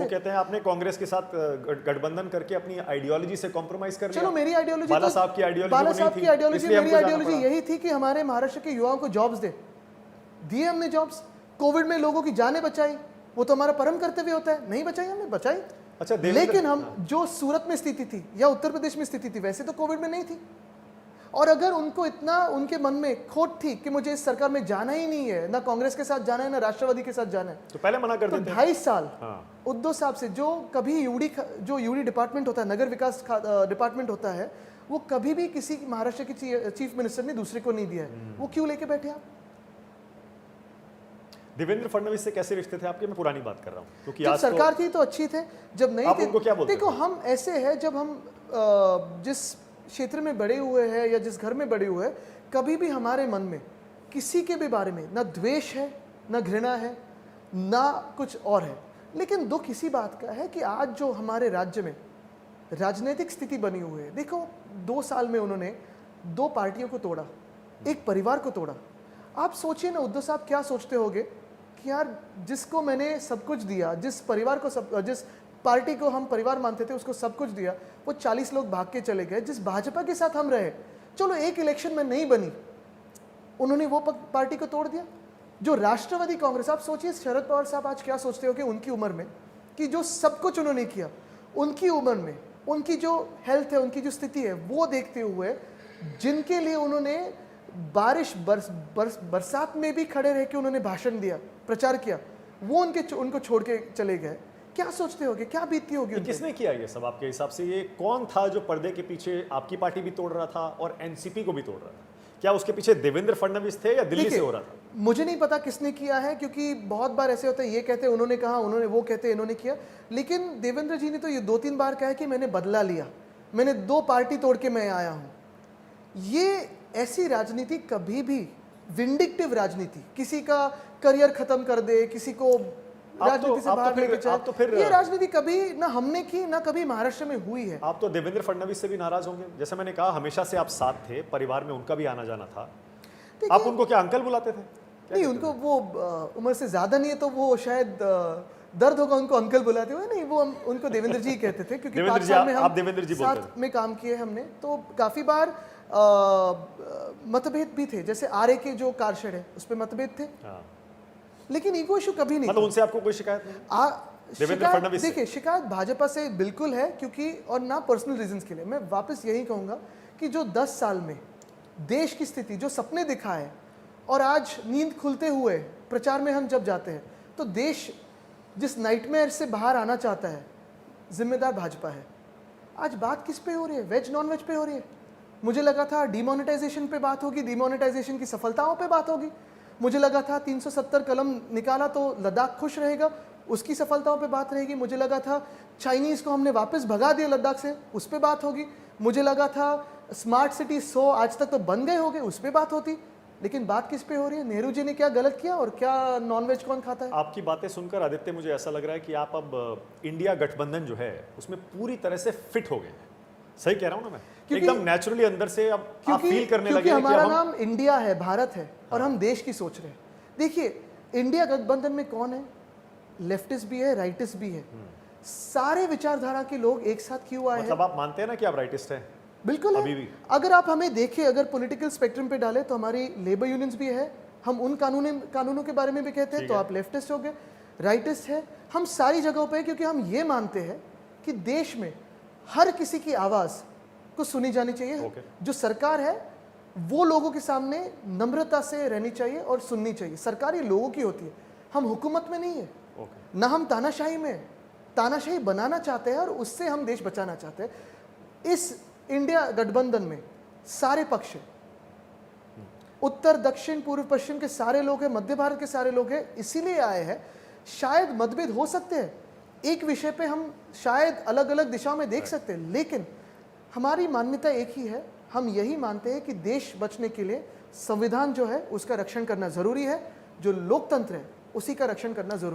वो कहते हैं आपने कांग्रेस के साथ गठबंधन करके अपनी आइडियोलॉजी से कॉम्प्रोमाइज कर लिया। चलो मेरी आइडियोलॉजी, बाला साहब की आइडियोलॉजी मेरी आइडियोलॉजी यही थी कि हमारे महाराष्ट्र के युवाओं को जॉब्स दिए हमने जॉब्स। कोविड में लोगों की जानें बचाई, वो तो हमारा परम कर्तव्य होता है। नहीं बचाई हमने, बचाई। अच्छा, लेकिन हम जो सूरत में स्थिति थी या उत्तर प्रदेश में स्थिति थी वैसे तो कोविड में नहीं थी। और अगर उनको इतना उनके मन में खोट थी कि मुझे इस सरकार में जाना ही नहीं है, ना कांग्रेस के साथ जाना है ना राष्ट्रवादी के साथ जाना है, तो पहले मना कर देते। 2.5 साल उद्धव साहब से जो कभी यूडी डिपार्टमेंट होता है, नगर विकास डिपार्टमेंट होता है, वो कभी भी किसी महाराष्ट्र के चीफ मिनिस्टर ने दूसरे को नहीं दिया है। वो क्यों लेके बैठे आप? देवेंद्र फडणवीस से कैसे रिश्ते थे आपके? मैं पुरानी बात कर रहा हूँ, क्योंकि जब सरकार थी तो अच्छी थे, जब नहीं आप थी उनको क्या बोलते देखो हम ऐसे हैं, जब हम जिस क्षेत्र में बड़े हुए हैं या जिस घर में बड़े हुए हैं, कभी भी हमारे मन में किसी के भी बारे में ना द्वेष है, ना घृणा है, ना कुछ और है। लेकिन दुख इसी बात का है कि आज जो हमारे राज्य में राजनीतिक स्थिति बनी हुई है, देखो 2 साल में उन्होंने 2 पार्टियों को तोड़ा, एक परिवार को तोड़ा। आप सोचिए ना उद्धव साहब क्या सोचते होंगे कि यार जिसको मैंने सब कुछ दिया, जिस पार्टी को हम परिवार मानते थे उसको सब कुछ दिया, वो 40 लोग भाग के चले गए। जिस भाजपा के साथ हम रहे, चलो एक इलेक्शन में नहीं बनी, उन्होंने वो पार्टी को तोड़ दिया। जो राष्ट्रवादी कांग्रेस, आप सोचिए शरद पवार साहब आज क्या सोचते हो कि उनकी उम्र में, कि जो सब कुछ उन्होंने किया, उनकी उम्र में उनकी जो हेल्थ है, उनकी जो स्थिति है, वो देखते हुए जिनके लिए उन्होंने बरसात में भी खड़े रह के उन्होंने भाषण दिया, प्रचार किया, वो उनको छोड़ के चले गए। क्या सोचते होगे, क्या बीतती होगी? किसने किया ये सब आपके हिसाब से? ये कौन था जो पर्दे के पीछे आपकी पार्टी भी तोड़ रहा था और एनसीपी को भी तोड़ रहा था? क्या उसके पीछे देवेंद्र फडणवीस थे या दिल्ली से हो रहा था? मुझे नहीं पता किसने किया है, क्योंकि बहुत बार ऐसे होता है, ये कहते उन्होंने कहा, उन्होंने वो कहते इन्होंने किया। लेकिन देवेंद्र जी ने तो ये 2-3 बार कहा कि मैंने बदला लिया, मैंने 2 पार्टी तोड़ के मैं आया हूं। ये ऐसी राजनीति कभी भी, विंडिक्टिव राजनीति, किसी का करियर खत्म कर दे, किसी को राजनीति से बाहर लेके जाए, ये राजनीति कभी ना हमने की, ना कभी महाराष्ट्र में हुई है। आप तो देवेंद्र फडणवीस से भी नाराज होंगे। जैसे मैंने कहा, हमेशा से आप साथ थे, परिवार में उनका भी आना जाना था। आप उनको क्या अंकल बुलाते थे? नहीं, उनको वो उम्र से ज्यादा नहीं है तो वो शायद दर्द होगा उनको अंकल बुलाते हुए। नहीं, वो उनको देवेंद्र जी कहते थे, क्योंकि 5 साल में हम साथ में काम किए हमने, तो काफी बार मतभेद भी थे। जैसे आरए के जो कारशेड है उस पर मतभेद थे, लेकिन ईगो इशू कभी नहीं। मतलब उनसे आपको कोई शिकायत नहीं? देवेंद्र फडणवीस देखिए, शिकायत भाजपा से बिल्कुल है, क्योंकि और ना पर्सनल रीजंस के लिए। मैं वापस यही कहूंगा कि जो 10 साल में देश की स्थिति, जो सपने दिखा है, और आज नींद खुलते हुए प्रचार में हम जब जाते हैं तो देश जिस नाइटमेयर से बाहर आना चाहता है, जिम्मेदार भाजपा है। आज बात किस पे हो रही है? वेज नॉन वेज पे हो रही है। मुझे लगा था डिमोनेटाइजेशन पे बात होगी, डिमोनेटाइजेशन की सफलताओं पे बात होगी। मुझे लगा था 370 कलम निकाला तो लद्दाख खुश रहेगा, उसकी सफलताओं पे बात रहेगी। मुझे लगा था चाइनीज को हमने वापस भगा दिया लद्दाख से, उस पे बात होगी। मुझे लगा था स्मार्ट सिटी 100 आज तक तो बन गए होंगे, उस पे बात होती। लेकिन बात किस पे हो रही है? नेहरू जी ने क्या गलत किया और क्या नॉनवेज कौन खाता है? आपकी बातें सुनकर आदित्य, मुझे ऐसा लग रहा है कि आप अब इंडिया गठबंधन जो है उसमें पूरी तरह से फिट हो गए हैं। सही कह रहा हूं ना मैं? एकदम नेचुरली अंदर से अब आप फील करने लगे हैं कि हमारा नाम इंडिया है, भारत है, और हम देश की सोच रहे हैं। देखिए, इंडिया गठबंधन में कौन है? लेफ्टिस्ट भी है, राइटिस्ट भी है, सारे विचारधारा के लोग एक साथ क्यों आए हैं? मतलब आप मानते हैं ना कि आप राइटिस्ट हैं? बिल्कुल है। अगर आप हमें देखें, अगर पॉलिटिकल स्पेक्ट्रम पे डालें तो हमारी लेबर यूनियंस भी है, हम उन कानूनों के बारे में भी कहते हैं, तो आप लेफ्टिस्ट हो गए, राइटिस्ट है। हम सारी जगहों पे, क्योंकि हम ये मानते हैं कि देश में हर किसी की आवाज को सुनी जानी चाहिए। जो सरकार है वो लोगों के सामने नम्रता से रहनी चाहिए और सुननी चाहिए। सरकार ये लोगों की होती है, हम हुकूमत में नहीं है, ना हम तानाशाही में। तानाशाही बनाना चाहते हैं और उससे हम देश बचाना चाहते हैं। इस इंडिया गठबंधन में सारे पक्ष हैं, उत्तर दक्षिण पूर्व पश्चिम के सारे लोग हैं, मध्य भारत के सारे लोग हैं, इसीलिए आए हैं। शायद मतभेद हो सकते हैं, एक विषय पे हम शायद अलग अलग दिशाओं में देख सकते हैं, लेकिन हमारी मान्यता एक ही है। हम यही मानते हैं कि देश बचने के लिए संविधान जो है उसका रक्षण करना जरूरी है, जो लोकतंत्र है उसी का रक्षण करना जरूरी है।